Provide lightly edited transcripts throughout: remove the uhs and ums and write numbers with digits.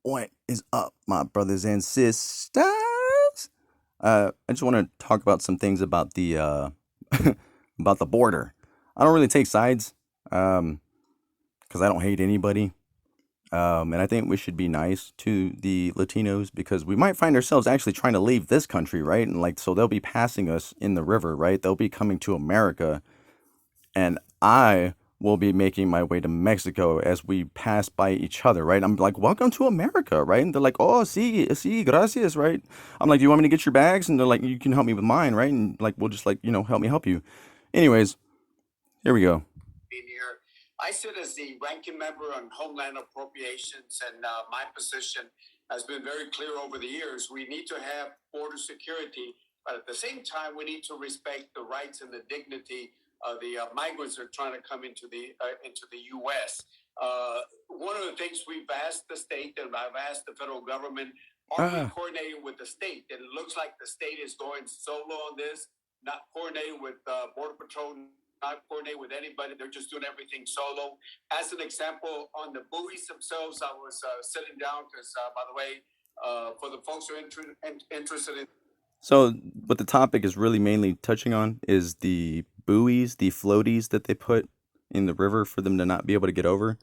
What is up, my brothers and sisters? I just want to talk about some things about the about the border. I don't really take sides, because I don't hate anybody, and I think we should be nice to the Latinos because we might find ourselves actually trying to leave this country, right? And like, so they'll be passing us in the river, right? They'll be coming to America, and I will be making my way to Mexico as we pass by each other, right? I'm like, welcome to America, right? And they're like, oh, sí, gracias, right? I'm like, do you want me to get your bags? And they're like, you can help me with mine, right? And like, we'll just like, help me help you. Anyways, here we go. Being here, I sit as the ranking member on Homeland Appropriations, and my position has been very clear over the years. We need to have border security, but at the same time, we need to respect the rights and the dignity of the migrants that are trying to come into the U.S. One of the things we've asked the state, and I've asked the federal government, are we coordinating with the state? And it looks like the state is going solo on this, not coordinating with Border Patrol, not coordinate with anybody. They're just doing everything solo. As an example, on the buoys themselves, I was sitting down because, by the way, for the folks who are interested in. So, what the topic is really mainly touching on is the buoys, the floaties that they put in the river for them to not be able to get over.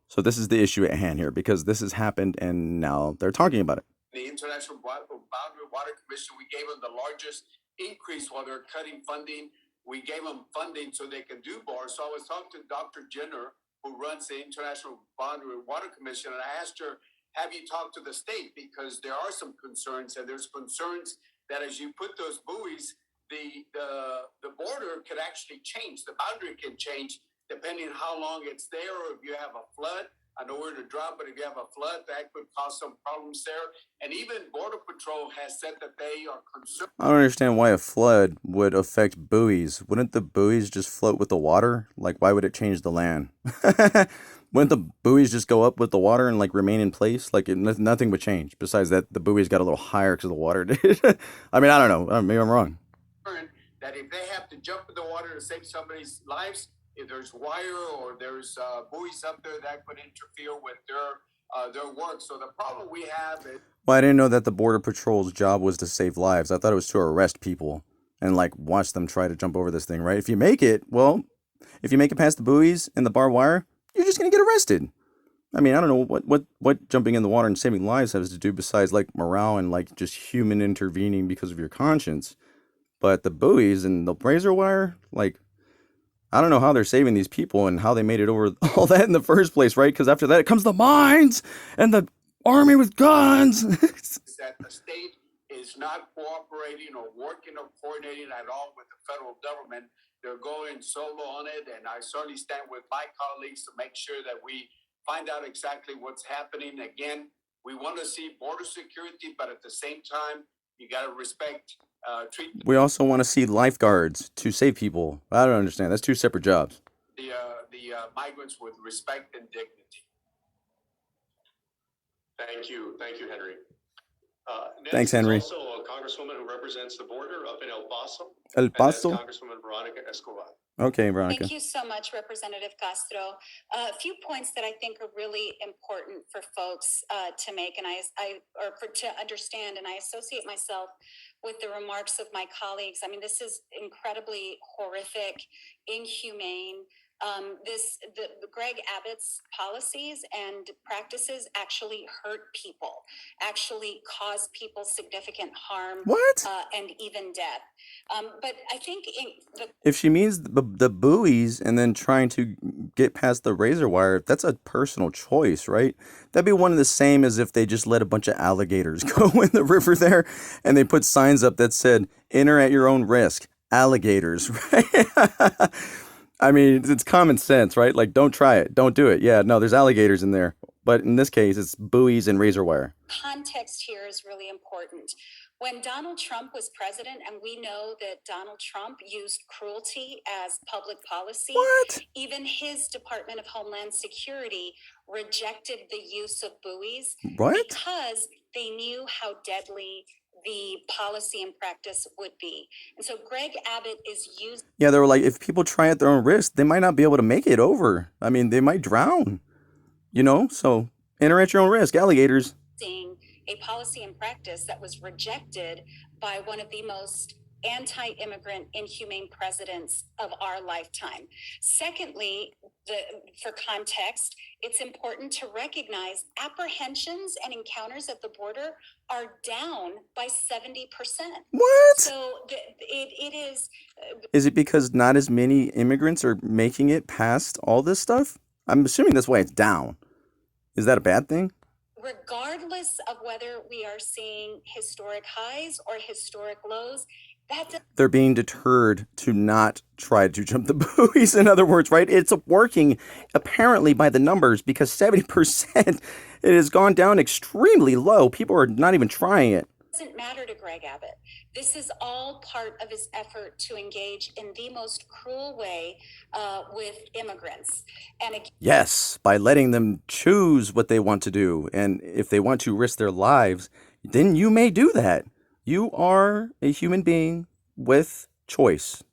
So, this is the issue at hand here because this has happened and now they're talking about it. The International Boundary Water Commission, we gave them the largest increase while they're cutting funding. We gave them funding so they can do bars. So I was talking to Dr. Jenner, who runs the International Boundary Water Commission, and I asked her, have you talked to the state? Because there are some concerns, and there's concerns that as you put those buoys, the border could actually change. The boundary can change depending on how long it's there, or if you have a flood. I know where to drop, but if you have a flood, that could cause some problems there. And even Border Patrol has said that they are concerned. I don't understand why a flood would affect buoys. Wouldn't the buoys just float with the water? Like, why would it change the land? Wouldn't the buoys just go up with the water and like remain in place? Like, nothing would change. Besides that, the buoys got a little higher because the water did. I mean, I don't know. Maybe I'm wrong. That if they have to jump in the water to save somebody's lives, if there's wire or there's buoys up there, that could interfere with their work. So the problem we have is. Well, I didn't know that the Border Patrol's job was to save lives. I thought it was to arrest people and like watch them try to jump over this thing, right? If you make it, well, if you make it past the buoys and the barbed wire, you're just gonna get arrested. I mean, I don't know what jumping in the water and saving lives has to do besides like morale and like just human intervening because of your conscience. But the buoys and the razor wire, like, I don't know how they're saving these people and how they made it over all that in the first place, right? Because after that, it comes the mines and the army with guns. That the state is not cooperating or working or coordinating at all with the federal government. They're going solo on it, and I certainly stand with my colleagues to make sure that we find out exactly what's happening. Again, we want to see border security, but at the same time, you got to respect. We also want to see lifeguards to save people. I don't understand. That's two separate jobs. The migrants with respect and dignity. Thank you, Henry. Thanks, Henry. Also a congresswoman who represents the border up in El Paso. El Paso? And that's Congresswoman Veronica Escobar. Okay, Veronica. Thank you so much, Representative Castro. A few points that I think are really important for folks to make, and to understand, and I associate myself with the remarks of my colleagues. I mean, this is incredibly horrific, inhumane. The Greg Abbott's policies and practices actually hurt people, actually cause people significant harm. What? And even death. But I think if she means the buoys and then trying to get past the razor wire, that's a personal choice, right? That'd be one of the same as if they just let a bunch of alligators go in the river there and they put signs up that said, enter at your own risk, alligators, right? I mean, it's common sense, right? Like, don't try it. Don't do it. Yeah, no, there's alligators in there. But in this case, it's buoys and razor wire. Context here is really important. When Donald Trump was president, and we know that Donald Trump used cruelty as public policy. What? Even his Department of Homeland Security rejected the use of buoys. What? Because they knew how deadly the policy and practice would be. And so Greg Abbott is used. Yeah, they were like, if people try at their own risk, they might not be able to make it over. I mean, they might drown, so enter at your own risk, alligators. seeing a policy and practice that was rejected by one of the most anti-immigrant, inhumane presidents of our lifetime. Secondly, for context, it's important to recognize apprehensions and encounters at the border are down by 70%. What? So it is. Is it because not as many immigrants are making it past all this stuff? I'm assuming that's why it's down. Is that a bad thing? Regardless of whether we are seeing historic highs or historic lows, they're being deterred to not try to jump the buoys, in other words, right? It's working apparently by the numbers because 70%, it has gone down extremely low. People are not even trying it. Doesn't matter to Greg Abbott. This is all part of his effort to engage in the most cruel way with immigrants. And yes, by letting them choose what they want to do. And if they want to risk their lives, then you may do that. You are a human being with choice.